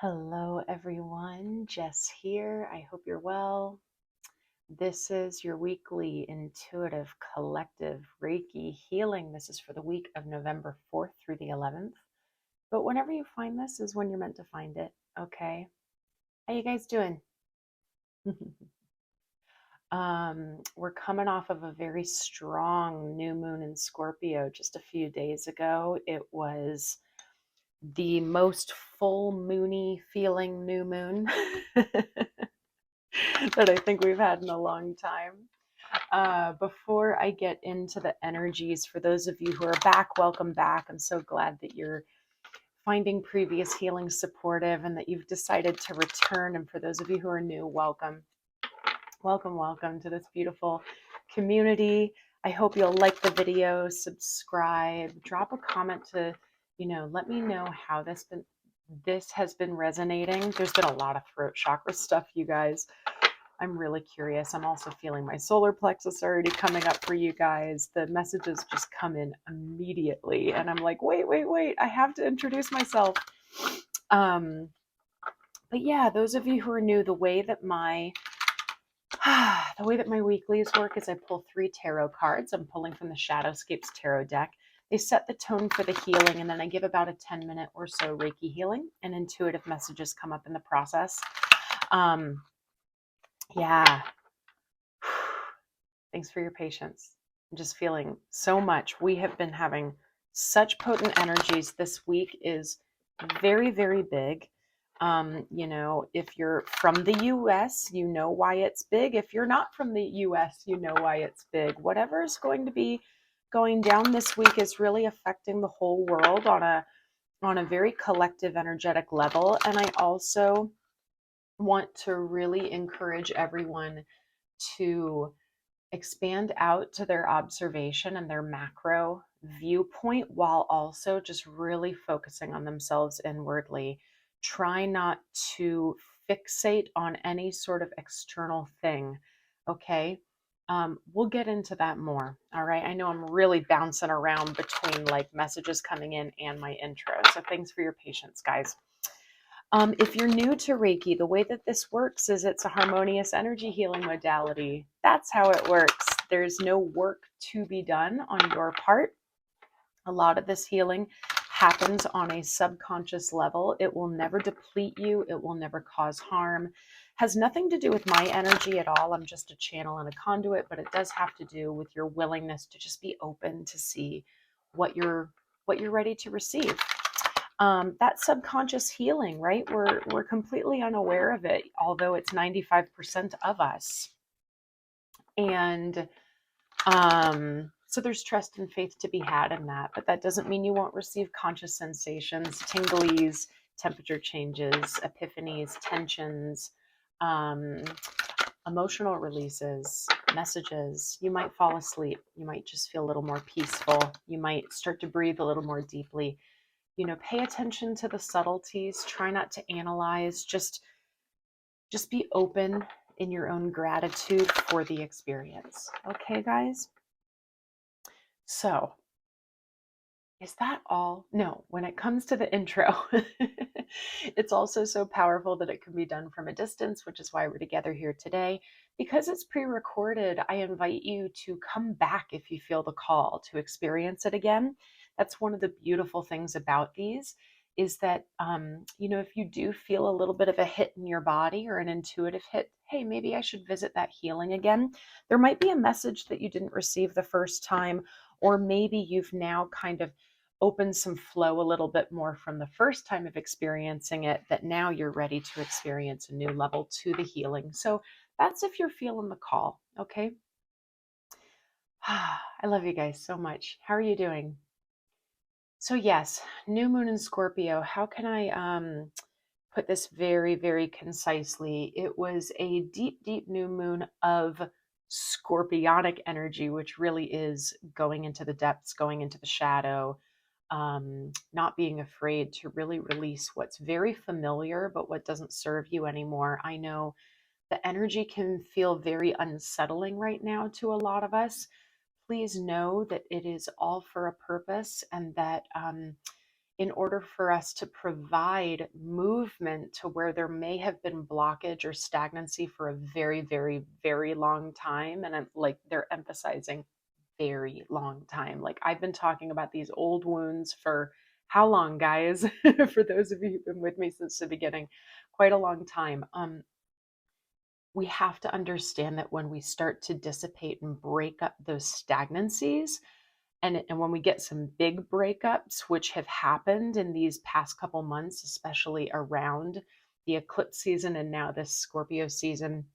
Hello, everyone. Jess here. I hope you're well. This is your weekly intuitive collective Reiki healing. This is for the week of November 4th through the 11th. But whenever you find this is when you're meant to find it. Okay. How you guys doing? We're coming off of a very strong new moon in Scorpio just a few days ago. It was the most full moony feeling new moon that I think we've had in a long time. Before I get into the energies, for those of you who are back, welcome back. I'm so glad that you're finding previous healing supportive and that you've decided to return. And for those of you who are new, welcome. Welcome to this beautiful community. I hope you'll like the video, subscribe, drop a comment to, let me know how this has been resonating. There's been a lot of throat chakra stuff, you guys. I'm really curious. I'm also feeling my solar plexus already coming up for you guys. The messages just come in immediately. And I'm like, wait. I have to introduce myself. But yeah, those of you who are new, the way that my weeklies work is I pull 3 tarot cards. I'm pulling from the Shadowscapes tarot deck. They set the tone for the healing, and then I give about a 10-minute or so Reiki healing, and intuitive messages come up in the process. Yeah. Thanks for your patience. I'm just feeling so much. We have been having such potent energies. This week is very, very big. If you're from the US, you know why it's big. If you're not from the US, you know why it's big. Whatever is going to be going down this week is really affecting the whole world on a very collective energetic level. And I also want to really encourage everyone to expand out to their observation and their macro viewpoint while also just really focusing on themselves inwardly. Try not to fixate on any sort of external thing. Okay. We'll get into that more. All right. I know I'm really bouncing around between like messages coming in and my intro. So thanks for your patience, guys. If you're new to Reiki, the way that this works is it's a harmonious energy healing modality. That's how it works. There's no work to be done on your part. A lot of this healing happens on a subconscious level. It will never deplete you. It will never cause harm. Has nothing to do with my energy at all. I'm just a channel and a conduit, but it does have to do with your willingness to just be open to see what you're ready to receive. That subconscious healing, right? We're completely unaware of it, although it's 95% of us. And so there's trust and faith to be had in that, but that doesn't mean you won't receive conscious sensations, tinglies, temperature changes, epiphanies, tensions, emotional releases, messages. You might fall asleep. You might just feel a little more peaceful. You might start to breathe a little more deeply. Pay attention to the subtleties. Try not to analyze. Just be open in your own gratitude for the experience. Okay, guys? So, is that all? No, when it comes to the intro, it's also so powerful that it can be done from a distance, which is why we're together here today. Because it's pre-recorded, I invite you to come back if you feel the call to experience it again. That's one of the beautiful things about these is that, if you do feel a little bit of a hit in your body or an intuitive hit, hey, maybe I should visit that healing again. There might be a message that you didn't receive the first time, or maybe you've now kind of opened some flow a little bit more from the first time of experiencing it, that now you're ready to experience a new level to the healing. So that's if you're feeling the call. Okay. I love you guys so much. How are you doing? So yes, new moon in Scorpio. How can I put this very, very concisely? It was a deep, deep new moon of scorpionic energy, which really is going into the depths, going into the shadow, not being afraid to really release what's very familiar, but what doesn't serve you anymore. I know the energy can feel very unsettling right now to a lot of us. Please know that it is all for a purpose, and that in order for us to provide movement to where there may have been blockage or stagnancy for a very, very, very long time. And I'm like, they're emphasizing very long time. Like I've been talking about these old wounds for how long, guys? For those of you who've been with me since the beginning, quite a long time. We have to understand that when we start to dissipate and break up those stagnancies, and when we get some big breakups, which have happened in these past couple months, especially around the eclipse season and now this Scorpio season,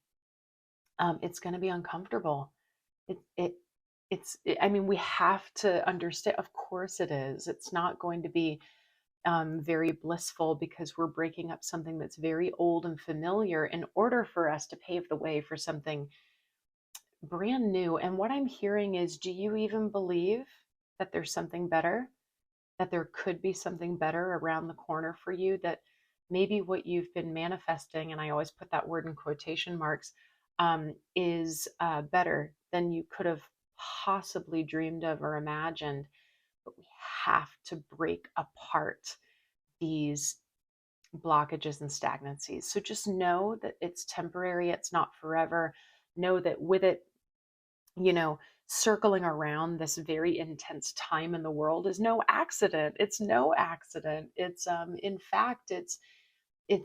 it's going to be uncomfortable. It, it, I mean, we have to understand, of course it is. It's not going to be very blissful because we're breaking up something that's very old and familiar in order for us to pave the way for something brand new. And what I'm hearing is, do you even believe that there's something better? That there could be something better around the corner for you? That maybe what you've been manifesting, and I always put that word in quotation marks, is better than you could have possibly dreamed of or imagined. But we have to break apart these blockages and stagnancies. So just know that it's temporary, it's not forever. Know that with it, you know, circling around this very intense time in the world is no accident. It's no accident. It's in fact it's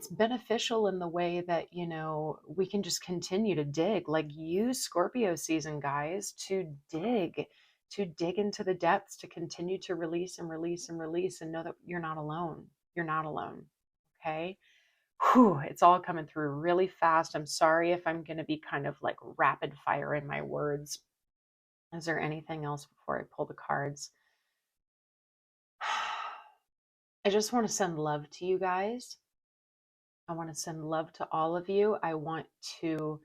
beneficial in the way that, you know, we can just continue to dig. Like, use Scorpio season, guys, to dig into the depths, to continue to release and release and release, and know that you're not alone. You're not alone. Okay. Whew, it's all coming through really fast. I'm sorry if I'm going to be kind of like rapid fire in my words. Is there anything else before I pull the cards? I just want to send love to you guys. I want to send love to all of you. I want to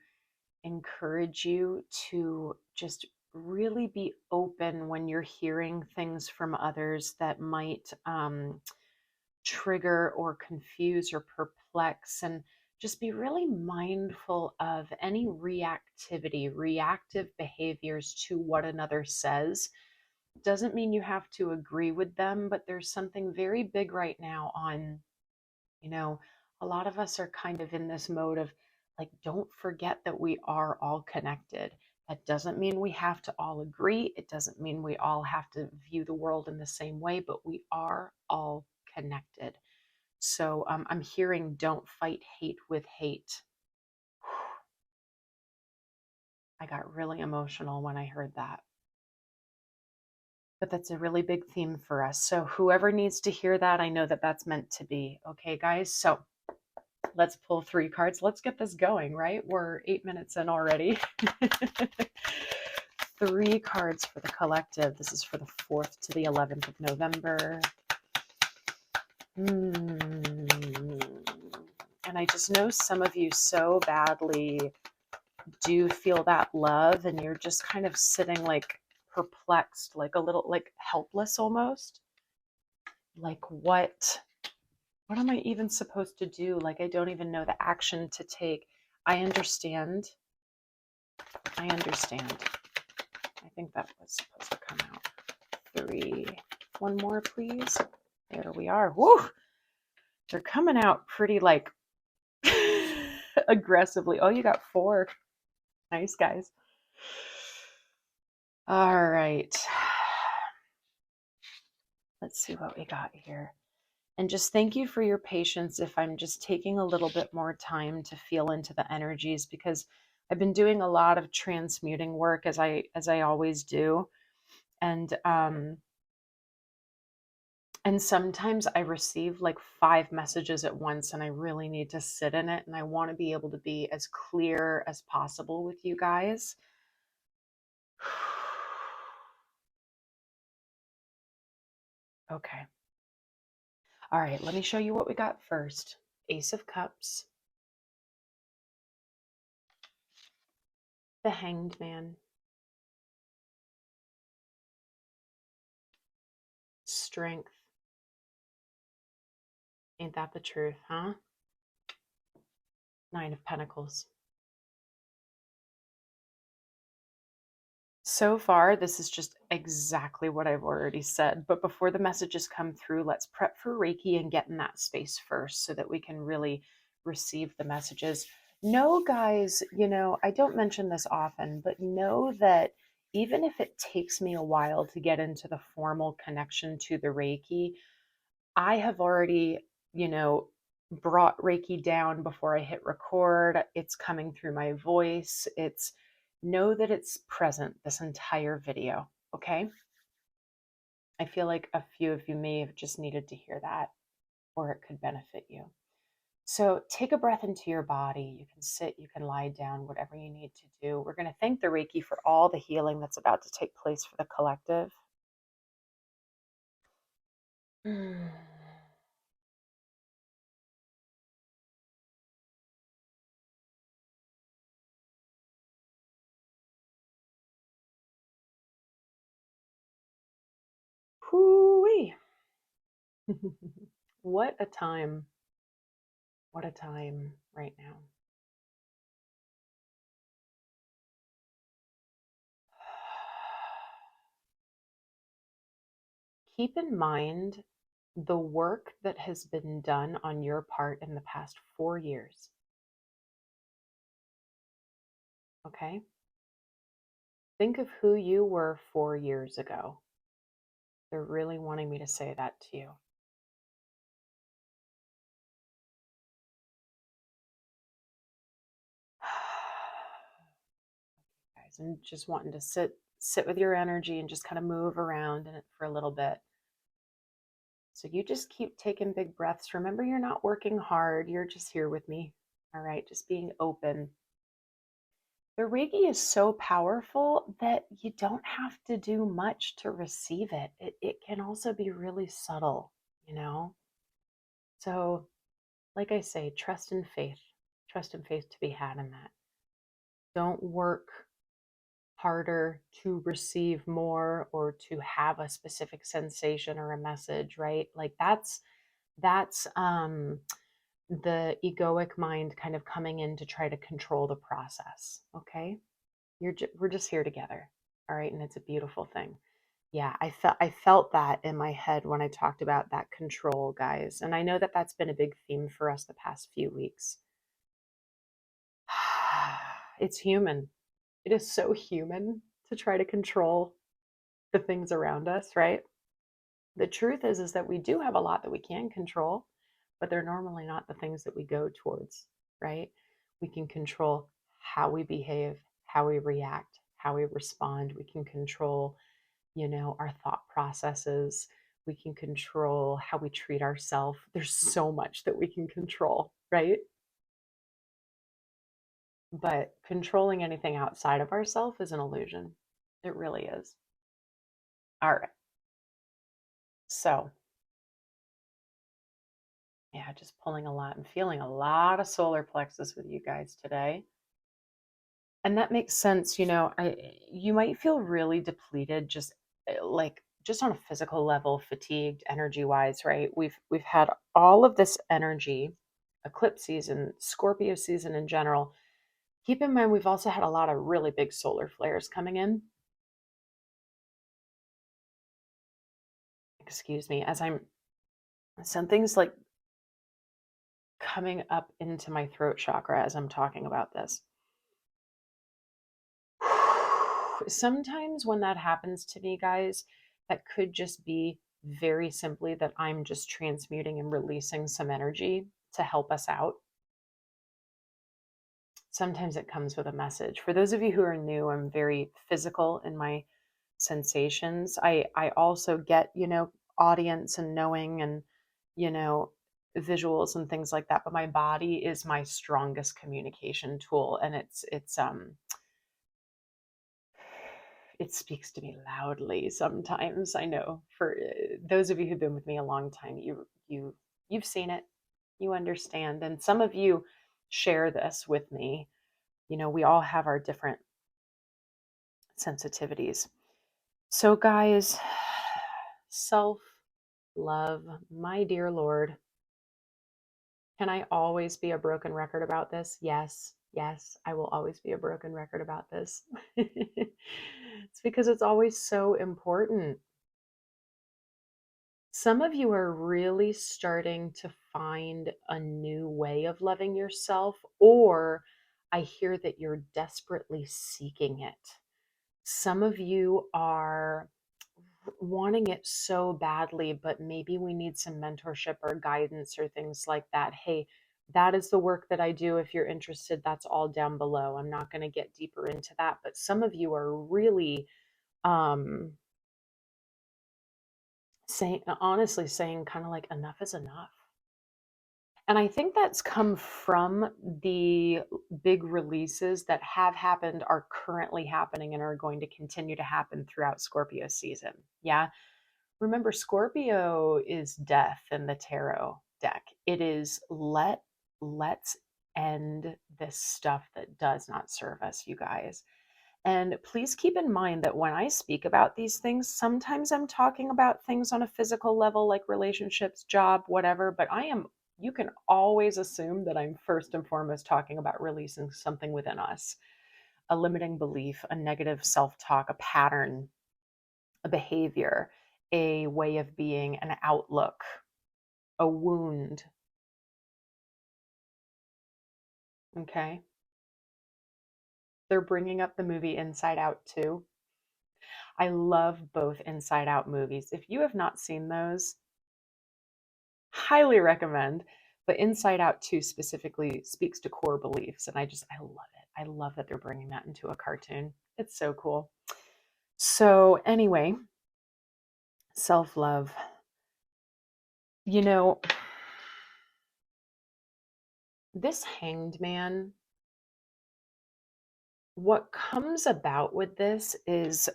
encourage you to just really be open when you're hearing things from others that might trigger or confuse or perplex, and just be really mindful of any reactivity, reactive behaviors to what another says. Doesn't mean you have to agree with them, but there's something very big right now on, you know, a lot of us are kind of in this mode of like, don't forget that we are all connected. That doesn't mean we have to all agree. It doesn't mean we all have to view the world in the same way, but we are all connected. So I'm hearing, don't fight hate with hate. I got really emotional when I heard that. But that's a really big theme for us. So whoever needs to hear that, I know that that's meant to be. Okay, guys? So let's pull 3 cards. Let's get this going, right? We're 8 minutes in already. 3 cards for the collective. This is for the 4th to the 11th of November. And I just know some of you so badly do feel that love, and you're just kind of sitting like perplexed, like a little like helpless almost. Like, what am I even supposed to do? Like, I don't even know the action to take. I understand. I understand. I think that was supposed to come out. 3. One more, please. There we are. Woo! They're coming out pretty like aggressively. Oh, you got 4. Nice, guys. All right. Let's see what we got here. And just thank you for your patience if I'm just taking a little bit more time to feel into the energies, because I've been doing a lot of transmuting work as I always do. And sometimes I receive like 5 messages at once, and I really need to sit in it, and I want to be able to be as clear as possible with you guys. Okay. All right, let me show you what we got first. Ace of Cups, the Hanged Man, Strength. Ain't that the truth, huh? 9 of Pentacles. So far, this is just exactly what I've already said. But before the messages come through, let's prep for Reiki and get in that space first so that we can really receive the messages. Know, guys, I don't mention this often, but know that even if it takes me a while to get into the formal connection to the Reiki, I have already, brought Reiki down before I hit record. It's coming through my voice. It's know that it's present this entire video. Okay. I feel like a few of you may have just needed to hear that, or it could benefit you. So take a breath into your body. You can sit, you can lie down, whatever you need to do. We're going to thank the Reiki for all the healing that's about to take place for the collective. Mm. Hoo-wee. What a time. What a time right now. Keep in mind the work that has been done on your part in the past 4 years. Okay? Think of who you were 4 years ago. They're really wanting me to say that to you. Guys, and just wanting to sit with your energy and just kind of move around in it for a little bit. So you just keep taking big breaths. Remember, you're not working hard. You're just here with me. All right, just being open. The Reiki is so powerful that you don't have to do much to receive it. It can also be really subtle, you know? So, like I say, trust and faith. Trust and faith to be had in that. Don't work harder to receive more or to have a specific sensation or a message, right? Like that's the egoic mind kind of coming in to try to control the process, okay? We're just here together, all right, and it's a beautiful thing. Yeah, I felt that in my head when I talked about that control, guys, and I know that that's been a big theme for us the past few weeks. It's human. It is so human to try to control the things around us, right? The truth is that we do have a lot that we can control, but they're normally not the things that we go towards, right? We can control how we behave, how we react, how we respond. We can control, our thought processes. We can control how we treat ourselves. There's so much that we can control, right? But controlling anything outside of ourselves is an illusion. It really is. All right. So, yeah, just pulling a lot and feeling a lot of solar plexus with you guys today. And that makes sense. You might feel really depleted, just like just on a physical level, fatigued energy wise, right? We've had all of this energy, eclipse season, Scorpio season in general. Keep in mind, we've also had a lot of really big solar flares coming in. Excuse me, as something's like coming up into my throat chakra as I'm talking about this. Sometimes when that happens to me, guys, that could just be very simply that I'm just transmuting and releasing some energy to help us out. Sometimes it comes with a message. For those of you who are new, I'm very physical in my sensations. I also get, audience and knowing and, you know, visuals and things like that, but my body is my strongest communication tool, and it speaks to me loudly sometimes. I know for those of you who've been with me a long time, you've seen it, you understand, and some of you share this with me. We all have our different sensitivities. So, guys, self love, my dear Lord. Can I always be a broken record about this? Yes. Yes, I will always be a broken record about this. It's because it's always so important. Some of you are really starting to find a new way of loving yourself, or I hear that you're desperately seeking it. Some of you are wanting it so badly, but maybe we need some mentorship or guidance or things like that. Hey, that is the work that I do. If you're interested, that's all down below. I'm not going to get deeper into that, but some of you are really um saying, honestly saying kind of like enough is enough. And I think that's come from the big releases that have happened, are currently happening, and are going to continue to happen throughout Scorpio season. Yeah. Remember, Scorpio is death in the tarot deck. It is let's end this stuff that does not serve us, you guys. And please keep in mind that when I speak about these things, sometimes I'm talking about things on a physical level, like relationships, job, whatever, but you can always assume that I'm first and foremost talking about releasing something within us, a limiting belief, a negative self talk, a pattern, a behavior, a way of being, an outlook, a wound. Okay. They're bringing up the movie Inside Out too. I love both Inside Out movies. If you have not seen those, highly recommend. But Inside Out 2 specifically speaks to core beliefs. And I love it. I love that they're bringing that into a cartoon. It's so cool. So, anyway, self love. You know, this hanged man, what comes about with this is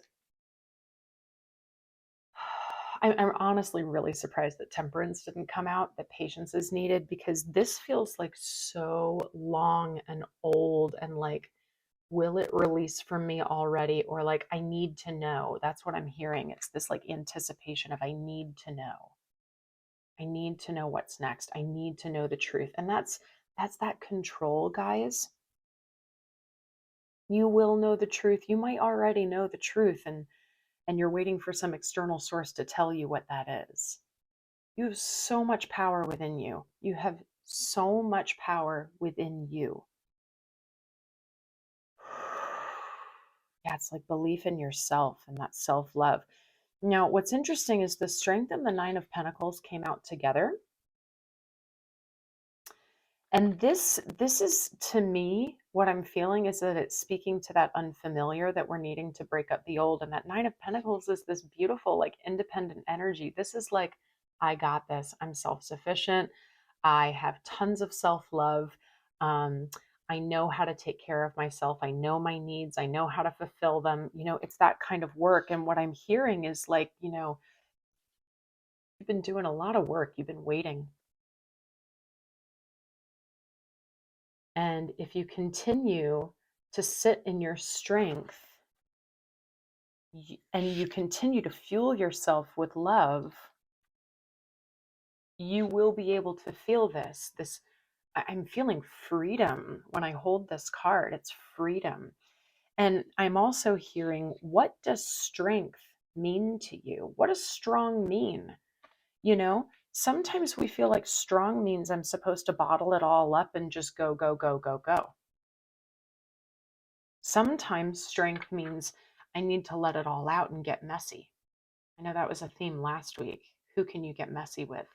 I'm honestly really surprised that temperance didn't come out, that patience is needed, because this feels like so long and old and like, will it release from me already? Or like, I need to know. That's what I'm hearing. It's this like anticipation of, I need to know. I need to know what's next. I need to know the truth. And that's that control, guys. You will know the truth. You might already know the truth, and you're waiting for some external source to tell you what that is. You have so much power within you. You have so much power within you. Yeah, it's like belief in yourself and that self love. Now, what's interesting is the Strength and the Nine of Pentacles came out together. And this is, to me, what I'm feeling is that it's speaking to that unfamiliar, that we're needing to break up the old. And that Nine of Pentacles is this beautiful, like independent energy. This is like, I got this. I'm self-sufficient. I have tons of self-love. Um, I know how to take care of myself. I know my needs. I know how to fulfill them. It's that kind of work. And what I'm hearing is like, you've been doing a lot of work. You've been waiting. And if you continue to sit in your strength and you continue to fuel yourself with love, you will be able to feel this. I'm feeling freedom when I hold this card. It's freedom. And I'm also hearing, what does strength mean to you? What does strong mean? Sometimes we feel like strong means I'm supposed to bottle it all up and just go, go, go, go, go. Sometimes strength means I need to let it all out and get messy. I know that was a theme last week. Who can you get messy with?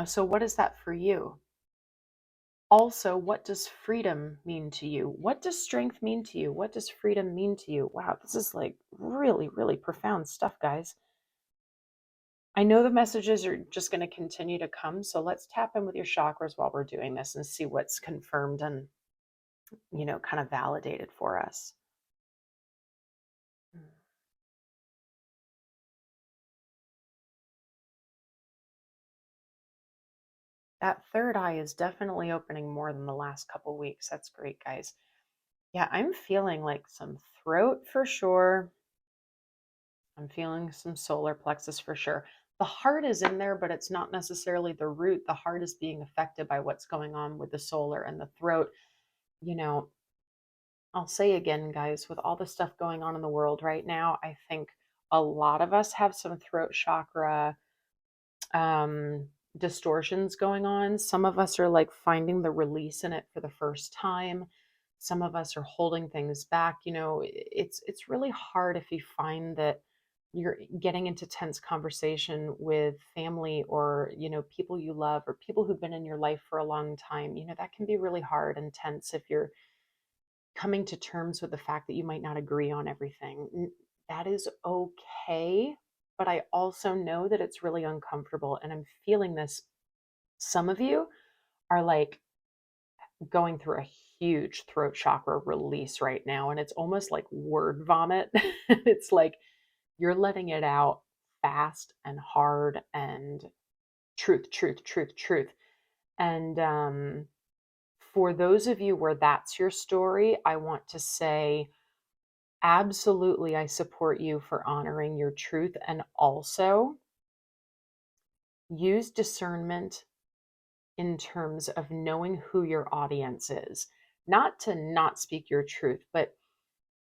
So what is that for you? Also, what does freedom mean to you? What does strength mean to you? What does freedom mean to you? Wow, this is like really, really profound stuff, guys. I know the messages are just going to continue to come. So let's tap in with your chakras while we're doing this and see what's confirmed and, kind of validated for us. That third eye is definitely opening more than the last couple weeks. That's great, guys. Yeah, I'm feeling like some throat for sure. I'm feeling some solar plexus for sure. The heart is in there, but it's not necessarily the root. The heart is being affected by what's going on with the solar and the throat. you know, I'll say again, guys, with all the stuff going on in the world right now, I think a lot of us have some throat chakra um, distortions going on. Some of us are like finding the release in it for the first time. Some of us are holding things back. It's really hard if you find that you're getting into tense conversation with family or people you love or people who've been in your life for a long time. That can be really hard and tense if you're coming to terms with the fact that you might not agree on everything. That is okay. But I also know that it's really uncomfortable. And I'm feeling this. Some of you are like going through a huge throat chakra release right now. And it's almost like word vomit. It's like you're letting it out fast and hard and truth, truth, truth, truth. And for those of you where that's your story, I want to say, absolutely, I support you for honoring your truth and also use discernment in terms of knowing who your audience is. Not to not speak your truth, but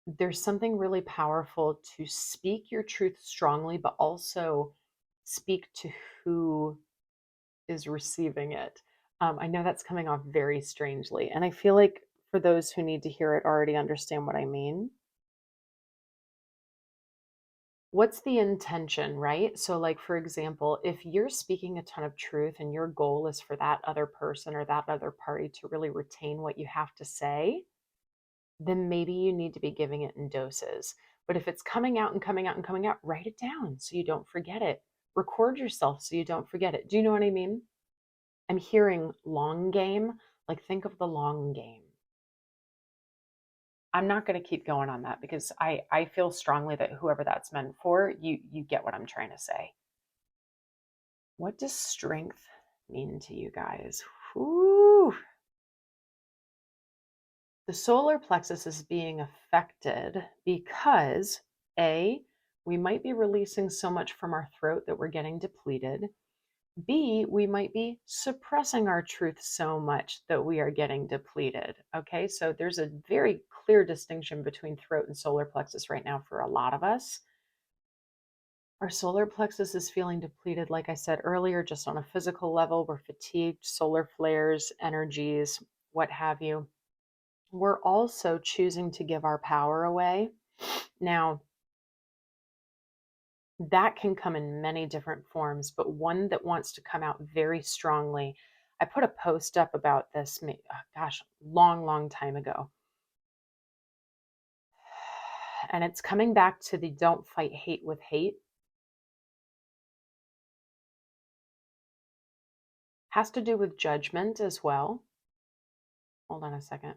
there's something really powerful to speak your truth strongly, but also speak to who is receiving it. I know that's coming off very strangely, and I feel like for those who need to hear it already understand what I mean. What's the intention, right? So, like, for example, if you're speaking a ton of truth and your goal is for that other person or that other party to really retain what you have to say, then maybe you need to be giving it in doses. But if it's coming out and coming out and coming out, write it down so you don't forget it. Record yourself so you don't forget it. Do you know what I mean? I'm hearing long game, like think of the long game. I'm not going to keep going on that because I feel strongly that whoever that's meant for, you get what I'm trying to say. What does strength mean to you guys? Whew. The solar plexus is being affected because A, we might be releasing so much from our throat that we're getting depleted. B, we might be suppressing our truth so much that we are getting depleted. Okay, so there's a very clear distinction between throat and solar plexus right now for a lot of us. Our solar plexus is feeling depleted, like I said earlier, just on a physical level. We're fatigued, solar flares, energies, what have you. We're also choosing to give our power away. Now, that can come in many different forms, but one that wants to come out very strongly. I put a post up about this, long, long time ago. And it's coming back to the don't fight hate with hate. Has to do with judgment as well. Hold on a second.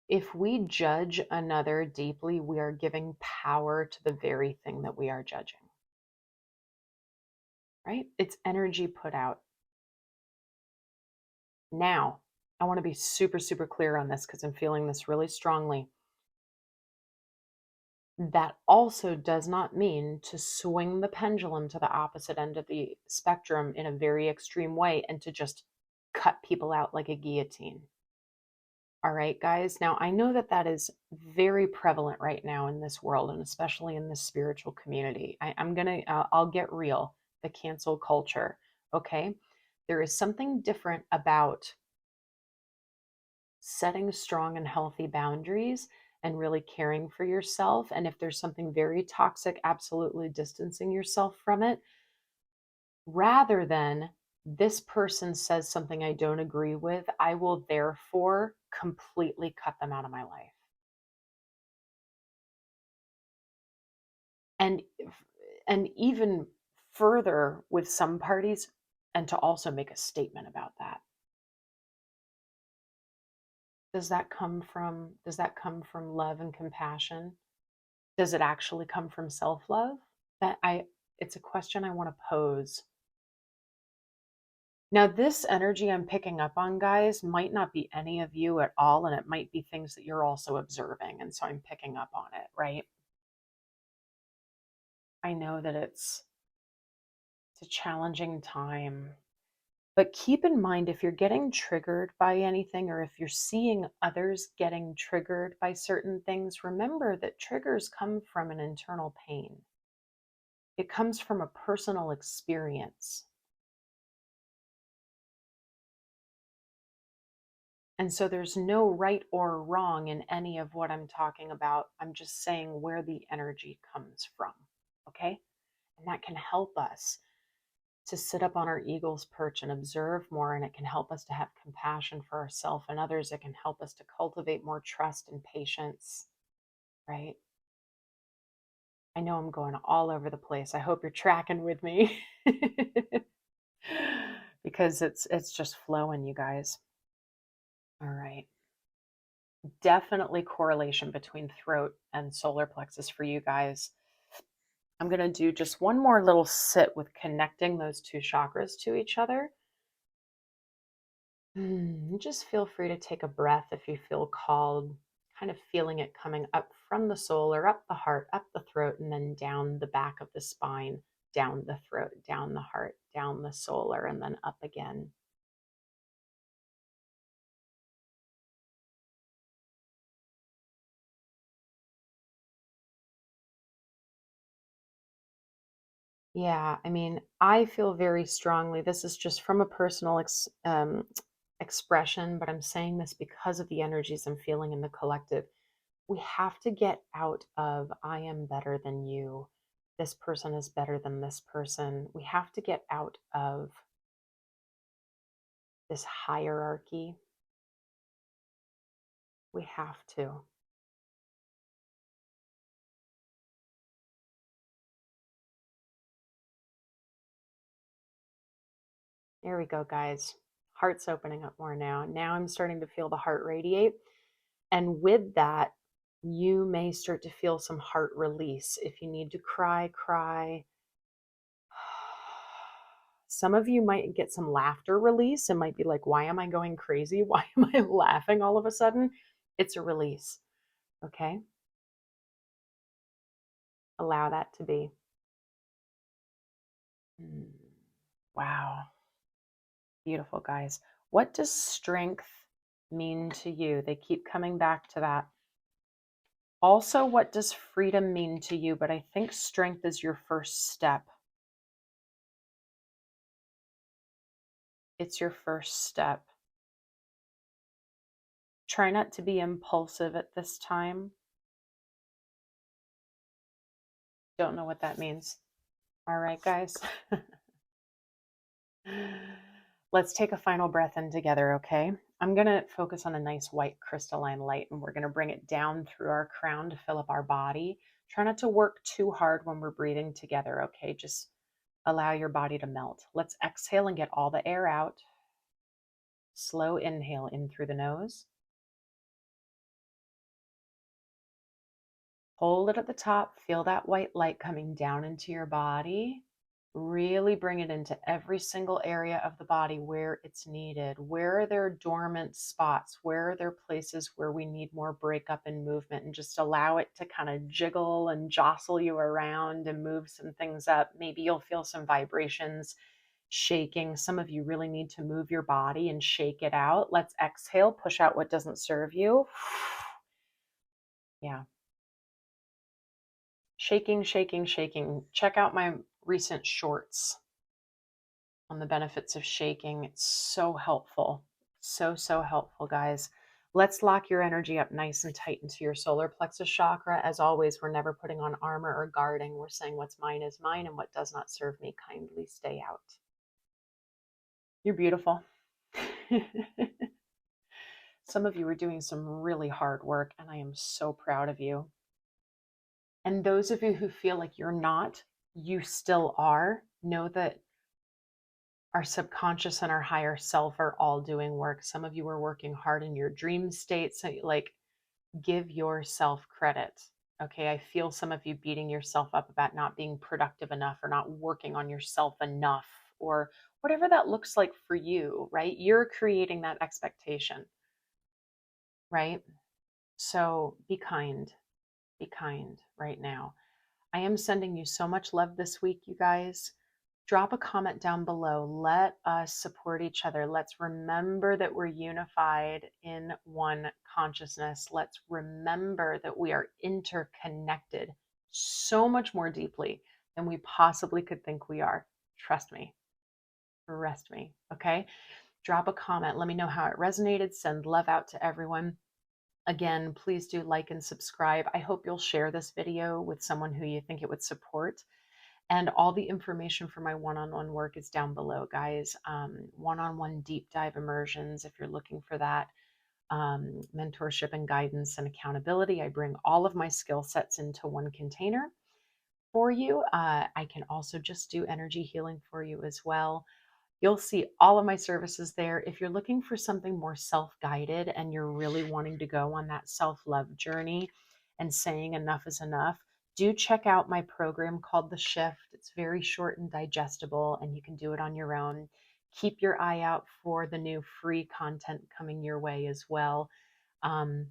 If we judge another deeply, we are giving power to the very thing that we are judging, right? It's energy put out. Now, I want to be super, super clear on this because I'm feeling this really strongly. That also does not mean to swing the pendulum to the opposite end of the spectrum in a very extreme way and to just cut people out like a guillotine. All right, guys. Now, I know that that is very prevalent right now in this world and especially in this spiritual community. I'll get real, the cancel culture. Okay. There is something different about setting strong and healthy boundaries and really caring for yourself. And if there's something very toxic, absolutely distancing yourself from it, rather than this person says something I don't agree with, I will therefore completely cut them out of my life. And even further with some parties, and to also make a statement about that. Does that come from love and compassion? Does it actually come from self-love? It's a question I want to pose. Now, this energy I'm picking up on, guys, might not be any of you at all, and it might be things that you're also observing, and so I'm picking up on it, right? I know that it's a challenging time. But keep in mind, if you're getting triggered by anything, or if you're seeing others getting triggered by certain things, remember that triggers come from an internal pain. It comes from a personal experience. And so there's no right or wrong in any of what I'm talking about. I'm just saying where the energy comes from. Okay? And that can help us to sit up on our eagle's perch and observe more. And it can help us to have compassion for ourselves and others. It can help us to cultivate more trust and patience, right? I know I'm going all over the place. I hope you're tracking with me because it's just flowing, you guys. All right. Definitely correlation between throat and solar plexus for you guys. I'm going to do just one more little sit with connecting those two chakras to each other. Just feel free to take a breath if you feel called, kind of feeling it coming up from the solar, up the heart, up the throat, and then down the back of the spine, down the throat, down the heart, down the solar, and then up again. Yeah, I mean, I feel very strongly. This is just from a personal expression, but I'm saying this because of the energies I'm feeling in the collective. We have to get out of I am better than you. This person is better than this person. We have to get out of this hierarchy. We have to. There we go, guys. Heart's opening up more now. Now I'm starting to feel the heart radiate. And with that, you may start to feel some heart release. If you need to cry, cry. Some of you might get some laughter release and might be like, why am I going crazy? Why am I laughing all of a sudden? It's a release. Okay? Allow that to be. Wow. Beautiful, guys. What does strength mean to you? They keep coming back to that. Also, what does freedom mean to you? But I think strength is your first step. It's your first step. Try not to be impulsive at this time. Don't know what that means. All right, guys. Let's take a final breath in together, okay? I'm going to focus on a nice white crystalline light, and we're going to bring it down through our crown to fill up our body. Try not to work too hard when we're breathing together, okay? Just allow your body to melt. Let's exhale and get all the air out. Slow inhale in through the nose. Hold it at the top. Feel that white light coming down into your body. Really bring it into every single area of the body where it's needed. Where are there dormant spots? Where are there places where we need more breakup and movement? And just allow it to kind of jiggle and jostle you around and move some things up. Maybe you'll feel some vibrations shaking. Some of you really need to move your body and shake it out. Let's exhale, push out what doesn't serve you. Yeah. Shaking, shaking, shaking. Check out my recent shorts on the benefits of shaking. It's so helpful. So, so helpful, guys. Let's lock your energy up nice and tight into your solar plexus chakra. As always, we're never putting on armor or guarding. We're saying what's mine is mine and what does not serve me, kindly stay out. You're beautiful. Some of you are doing some really hard work, and I am so proud of you. And those of you who feel like you're not, you still are. Know that our subconscious and our higher self are all doing work. Some of you are working hard in your dream state. So, like, give yourself credit. Okay. I feel some of you beating yourself up about not being productive enough or not working on yourself enough or whatever that looks like for you, right? You're creating that expectation, right? So be kind. Be kind right now. I am sending you so much love this week, you guys. Drop a comment down below. Let us support each other. Let's remember that we're unified in one consciousness. Let's remember that we are interconnected so much more deeply than we possibly could think we are. Trust me. Trust me. Okay? Drop a comment. Let me know how it resonated. Send love out to everyone. Again, please do like and subscribe. I hope you'll share this video with someone who you think it would support. And all the information for my one-on-one work is down below, guys. One-on-one deep dive immersions, if you're looking for that. Mentorship and guidance and accountability. I bring all of my skill sets into one container for you. I can also just do energy healing for you as well. You'll see all of my services there. If you're looking for something more self-guided and you're really wanting to go on that self-love journey and saying enough is enough, do check out my program called The Shift. It's very short and digestible, and you can do it on your own. Keep your eye out for the new free content coming your way as well. Um,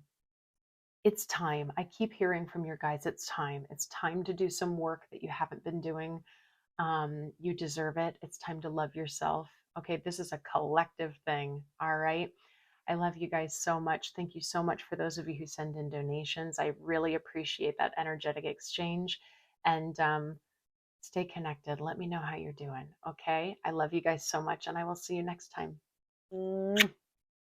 it's time. I keep hearing from your guys, it's time. It's time to do some work that you haven't been doing. You deserve it. It's time to love yourself. Okay, this is a collective thing. All right. I love you guys so much. Thank you so much for those of you who send in donations. I really appreciate that energetic exchange. And stay connected. Let me know how you're doing. Okay. I love you guys so much, and I will see you next time.